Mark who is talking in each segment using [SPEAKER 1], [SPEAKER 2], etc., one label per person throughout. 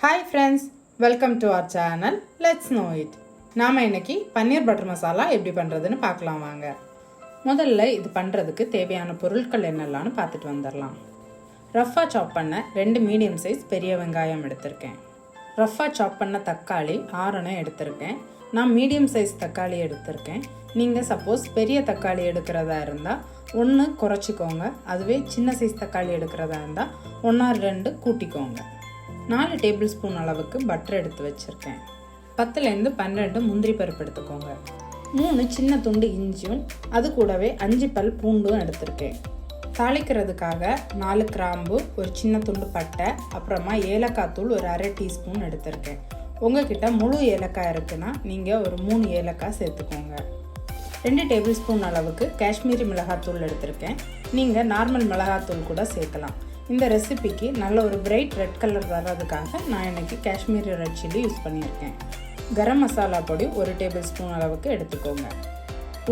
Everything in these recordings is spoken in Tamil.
[SPEAKER 1] Hi friends, welcome to our channel. Let's know it. நாம் இன்னைக்கு பன்னீர் பட்டர் மசாலா எப்படி பண்ணுறதுன்னு பார்க்கலாம் வாங்க. முதல்ல இது பண்ணுறதுக்கு தேவையான பொருட்கள் என்னெல்லாம்னு பார்த்துட்டு வந்துடலாம். ரஃப்பாக சாப் பண்ண 2 மீடியம் சைஸ் பெரிய வெங்காயம் எடுத்திருக்கேன். ரஃப்பாக சாப் பண்ண தக்காளி 6 எடுத்திருக்கேன். நான் மீடியம் சைஸ் தக்காளி எடுத்திருக்கேன். நீங்கள் சப்போஸ் பெரிய தக்காளி எடுக்கிறதா இருந்தால் 1 குறைச்சிக்கோங்க. அதுவே சின்ன சைஸ் தக்காளி எடுக்கிறதா இருந்தால் 1 or 2 கூட்டிக்கோங்க. 4 டேபிள் ஸ்பூன் அளவுக்கு பட்டர் எடுத்து வச்சுருக்கேன். 10லேருந்து 12 முந்திரி பருப்பு எடுத்துக்கோங்க. 3 சின்ன துண்டு இஞ்சியும் அது கூடவே 5 பல் பூண்டும் எடுத்திருக்கேன். தாளிக்கிறதுக்காக 4 கிராம்பு, ஒரு சின்ன துண்டு பட்டை, அப்புறமா ஏலக்காய் தூள் ஒரு 1/2 டீஸ்பூன் எடுத்திருக்கேன். உங்ககிட்ட முழு ஏலக்காய் இருக்குன்னா நீங்கள் ஒரு 3 ஏலக்காய் சேர்த்துக்கோங்க. 2 டேபிள் ஸ்பூன் அளவுக்கு காஷ்மீரி மிளகாத்தூள் எடுத்திருக்கேன். நீங்கள் நார்மல் மிளகாத்தூள் கூட சேர்க்கலாம். இந்த ரெசிபிக்கு நல்ல ஒரு பிரைட் ரெட் கலர் வர்றதுக்காக நான் இன்றைக்கி காஷ்மீரி ரெட் சில்லி யூஸ் பண்ணியிருக்கேன். கரம் மசாலா பொடி 1 டேபிள் ஸ்பூன் அளவுக்கு எடுத்துக்கோங்க.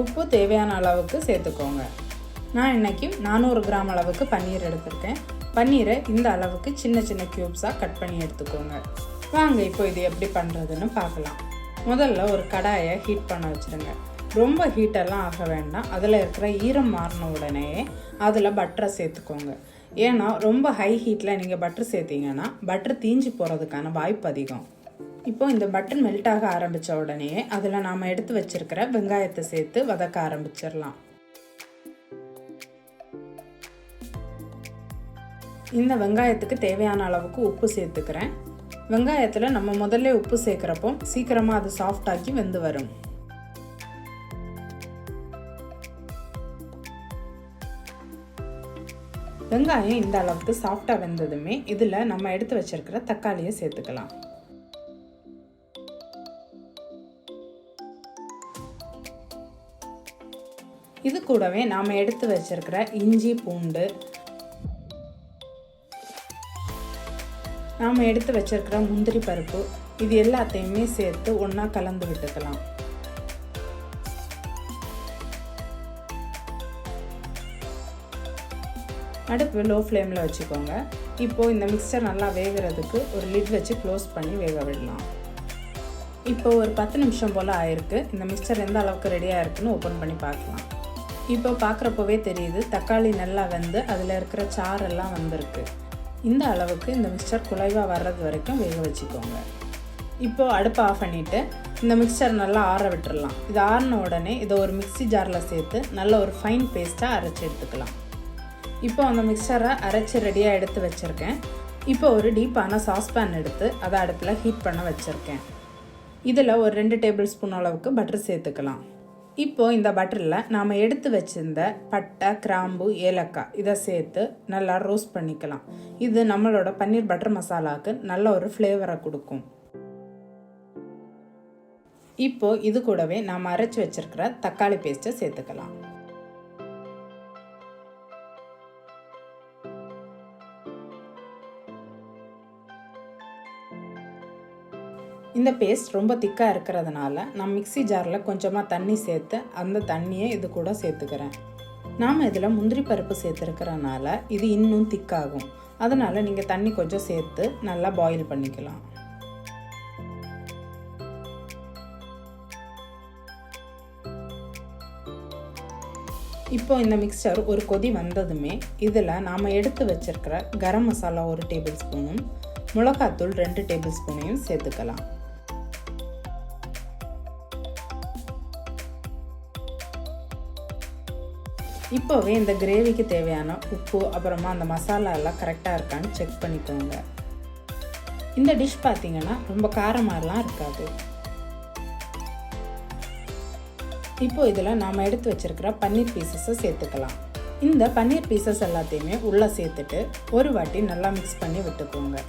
[SPEAKER 1] உப்பு தேவையான அளவுக்கு சேர்த்துக்கோங்க. நான் இன்றைக்கி 400 கிராம் அளவுக்கு பன்னீர் எடுத்திருக்கேன். பன்னீரை இந்த அளவுக்கு சின்ன சின்ன க்யூப்ஸாக கட் பண்ணி எடுத்துக்கோங்க. வாங்க இப்போ இது எப்படி பண்ணுறதுன்னு பார்க்கலாம். முதல்ல ஒரு கடாயை ஹீட் பண்ண வச்சுருங்க. ரொம்ப ஹீட்டெல்லாம் ஆக வேண்டாம். அதில் இருக்கிற ஈரம் மாறின உடனே அதில் பட்டரை சேர்த்துக்கோங்க. ஏன்னா ரொம்ப ஹை ஹீட்டில் நீங்கள் பட்டர் சேர்த்திங்கன்னா பட்டர் தீஞ்சு போகிறதுக்கான வாய்ப்பு அதிகம். இப்போ இந்த பட்டர் மெல்ட் ஆக ஆரம்பித்த உடனே அதில் நாம் எடுத்து வச்சிருக்கிற வெங்காயத்தை சேர்த்து வதக்க ஆரம்பிச்சிடலாம். இந்த வெங்காயத்துக்கு தேவையான அளவுக்கு உப்பு சேர்த்துக்கிறேன். வெங்காயத்தில் நம்ம முதல்ல உப்பு சேர்க்குறப்போ சீக்கிரமாக அது சாஃப்டாக்கி வெந்து வரும். வெங்காயம் இந்த அளவுக்கு சாஃப்டாக வெந்ததுமே இதில் நம்ம எடுத்து வச்சிருக்கிற தக்காளியை சேர்த்துக்கலாம். இது கூடவே நாம் எடுத்து வச்சிருக்கிற இஞ்சி, பூண்டு, நாம் எடுத்து வச்சிருக்கிற முந்திரி பருப்பு, இது எல்லாத்தையுமே சேர்த்து ஒன்றா கலந்து விட்டுக்கலாம். அடுப்பு லோ ஃப்ளேமில் வச்சுக்கோங்க. இப்போது இந்த மிக்சர் நல்லா வேகிறதுக்கு ஒரு லிட் வச்சு க்ளோஸ் பண்ணி வேக விடலாம். இப்போ ஒரு 10 நிமிஷம் போல் ஆயிருக்கு. இந்த மிக்சர் எந்த அளவுக்கு ரெடியாக இருக்குன்னு ஓப்பன் பண்ணி பார்க்கலாம். இப்போ பார்க்குறப்பவே தெரியுது தக்காளி நல்லா வெந்து அதில் இருக்கிற சாரெல்லாம் வந்திருக்கு. இந்த அளவுக்கு இந்த மிக்சர் குழைவாக வர்றது வரைக்கும் வேக வச்சுக்கோங்க. இப்போது அடுப்பை ஆஃப் பண்ணிவிட்டு இந்த மிக்சர் நல்லா ஆற விட்டுடலாம். இது ஆறின உடனே இதை ஒரு மிக்ஸி ஜாரில் சேர்த்து நல்ல ஒரு ஃபைன் பேஸ்ட்டாக அரைச்சி எடுத்துக்கலாம். இப்போ அந்த மிக்சரை அரைச்சி ரெடியாக எடுத்து வச்சுருக்கேன். இப்போ ஒரு டீப்பான சாஸ்பேன் எடுத்து அதை அடுப்பில் ஹீட் பண்ண வச்சுருக்கேன். இதில் ஒரு 2 டேபிள் ஸ்பூன் அளவுக்கு பட்டர் சேர்த்துக்கலாம். இப்போது இந்த பட்டரில் நாம் எடுத்து வச்சுருந்த பட்டை, கிராம்பு, ஏலக்காய் இதை சேர்த்து நல்லா ரோஸ்ட் பண்ணிக்கலாம். இது நம்மளோட பன்னீர் பட்டர் மசாலாவுக்கு நல்ல ஒரு ஃப்ளேவரை கொடுக்கும். இப்போது இது கூடவே நாம் அரைச்சி வச்சுருக்கிற தக்காளி பேஸ்ட்டை சேர்த்துக்கலாம். இந்த பேஸ்ட் ரொம்ப திக்காக இருக்கிறதுனால நான் மிக்ஸி ஜாரில் கொஞ்சமாக தண்ணி சேர்த்து அந்த தண்ணியை இது கூட சேர்த்துக்கிறேன். நாம் இதில் முந்திரி பருப்பு சேர்த்துருக்கிறனால இது இன்னும் திக்காகும். அதனால் நீங்கள் தண்ணி கொஞ்சம் சேர்த்து நல்லா பாயில் பண்ணிக்கலாம். இப்போ இந்த மிக்சர் ஒரு கொதி வந்ததுமே இதில் நாம் எடுத்து வச்சிருக்கிற கரம் மசாலா 1 டேபிள் ஸ்பூனும் மிளகாத்தூள் 2 டேபிள் ஸ்பூனையும் சேர்த்துக்கலாம். இப்போவே இந்த கிரேவிக்கு தேவையான உப்பு, அப்புறமா அந்த மசாலா எல்லாம் கரெக்டாக இருக்கான்னு செக் பண்ணிக்கோங்க. இந்த டிஷ் பார்த்தீங்கன்னா ரொம்ப காரமாகலாம் இருக்காது. இப்போ இதில் நாம் எடுத்து வச்சிருக்கிற பன்னீர் பீசஸை சேர்த்துக்கலாம். இந்த பன்னீர் பீசஸ் எல்லாத்தையுமே உள்ளே சேர்த்துட்டு ஒரு வாட்டி நல்லா மிக்ஸ் பண்ணி விட்டுக்கோங்க.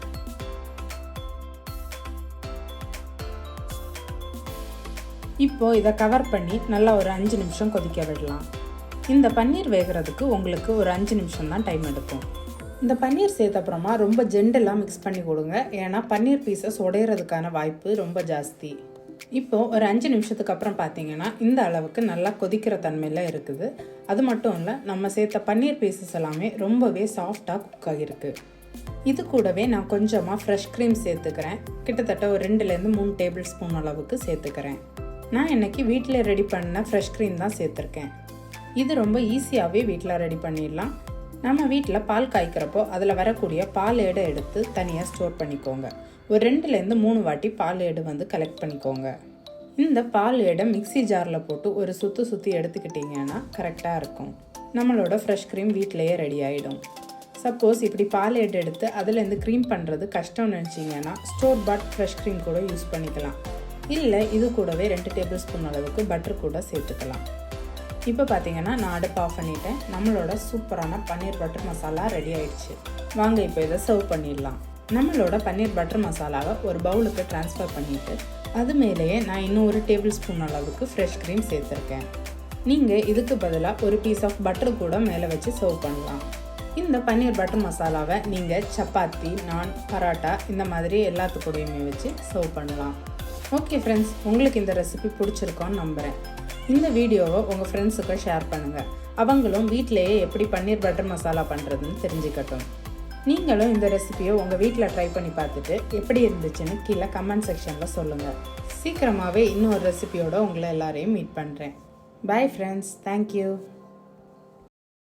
[SPEAKER 1] இப்போ இதை கவர் பண்ணி நல்லா ஒரு 5 நிமிஷம் கொதிக்க விடலாம். இந்த பன்னீர் வேகிறதுக்கு உங்களுக்கு ஒரு 5 நிமிஷம் தான் டைம் எடுக்கும். இந்த பன்னீர் சேர்த்தப்புறமா ரொம்ப ஜென்டலாக மிக்ஸ் பண்ணி கொடுங்க. ஏன்னா பன்னீர் பீசஸ் உடையிறதுக்கான வாய்ப்பு ரொம்ப ஜாஸ்தி. இப்போது ஒரு 5 நிமிஷத்துக்கு அப்புறம் பார்த்தீங்கன்னா இந்த அளவுக்கு நல்லா கொதிக்கிற தன்மையில் இருக்குது. அது மட்டும் இல்லை, நம்ம சேர்த்த பன்னீர் பீசஸ் எல்லாமே ரொம்பவே சாஃப்டாக குக் ஆகிருக்கு. இது கூடவே நான் கொஞ்சமாக ஃப்ரெஷ் க்ரீம் சேர்த்துக்கிறேன். கிட்டத்தட்ட ஒரு 2லேருந்து 3 டேபிள் ஸ்பூன் அளவுக்கு சேர்த்துக்கிறேன். நான் இன்றைக்கி வீட்டில் ரெடி பண்ண ஃப்ரெஷ் க்ரீம் தான் சேர்த்துருக்கேன். இது ரொம்ப ஈஸியாகவே வீட்டில் ரெடி பண்ணிடலாம். நம்ம வீட்டில் பால் காய்க்கிறப்போ அதில் வரக்கூடிய பால் ஏடை எடுத்து தனியாக ஸ்டோர் பண்ணிக்கோங்க. ஒரு 2லேருந்து 3 வாட்டி பால் ஏடு கலெக்ட் பண்ணிக்கோங்க. இந்த பால் ஏடை மிக்ஸி ஜாரில் போட்டு ஒரு சுற்றி எடுத்துக்கிட்டிங்கன்னா கரெக்டாக இருக்கும். நம்மளோட ஃப்ரெஷ் க்ரீம் வீட்டிலையே ரெடி ஆகிடும். சப்போஸ் இப்படி பால் ஏடு எடுத்து அதுலேருந்து க்ரீம் பண்ணுறது கஷ்டம்னு நினச்சிங்கன்னா ஸ்டோர் பாட் ஃப்ரெஷ் க்ரீம் கூட யூஸ் பண்ணிக்கலாம். இல்லை இது கூடவே 2 டேபிள் ஸ்பூன் அளவுக்கு பட்டர் கூட சேர்த்துக்கலாம். இப்போ பார்த்தீங்கன்னா நான் அடுப்பு ஆஃப் பண்ணிட்டேன். நம்மளோட சூப்பரான பன்னீர் பட்டர் மசாலா ரெடி ஆயிடுச்சு. வாங்க இப்போ இதை சர்வ் பண்ணிடலாம். நம்மளோட பன்னீர் பட்டர் மசாலாவை ஒரு பவுலுக்கு ட்ரான்ஸ்ஃபர் பண்ணிவிட்டு அது மேலேயே நான் இன்னும் ஒரு டேபிள் ஸ்பூன் அளவுக்கு ஃப்ரெஷ் க்ரீம் சேர்த்துருக்கேன். நீங்கள் இதுக்கு பதிலாக ஒரு பீஸ் ஆஃப் பட்டர் கூட மேலே வச்சு சர்வ் பண்ணலாம். இந்த பன்னீர் பட்டர் மசாலாவை நீங்கள் சப்பாத்தி, நான், பரோட்டா இந்த மாதிரி எல்லாத்துக்கூடையுமே வச்சு சர்வ் பண்ணலாம். ஓகே ஃப்ரெண்ட்ஸ், உங்களுக்கு இந்த ரெசிபி பிடிச்சிருக்கோன்னு நம்புகிறேன். இந்த வீடியோவை உங்கள் ஃப்ரெண்ட்ஸுக்கு ஷேர் பண்ணுங்கள். அவங்களும் வீட்டிலையே எப்படி பன்னீர் பட்டர் மசாலா பண்ணுறதுன்னு தெரிஞ்சுக்கட்டும். நீங்களும் இந்த ரெசிபியை உங்கள் வீட்டில் ட்ரை பண்ணி பார்த்துட்டு எப்படி இருந்துச்சுன்னு கீழே கமெண்ட் செக்ஷனில் சொல்லுங்கள். சீக்கிரமாகவே இன்னொரு ரெசிபியோடு உங்களை எல்லாரையும் மீட் பண்ணுறேன். Bye friends, thank you.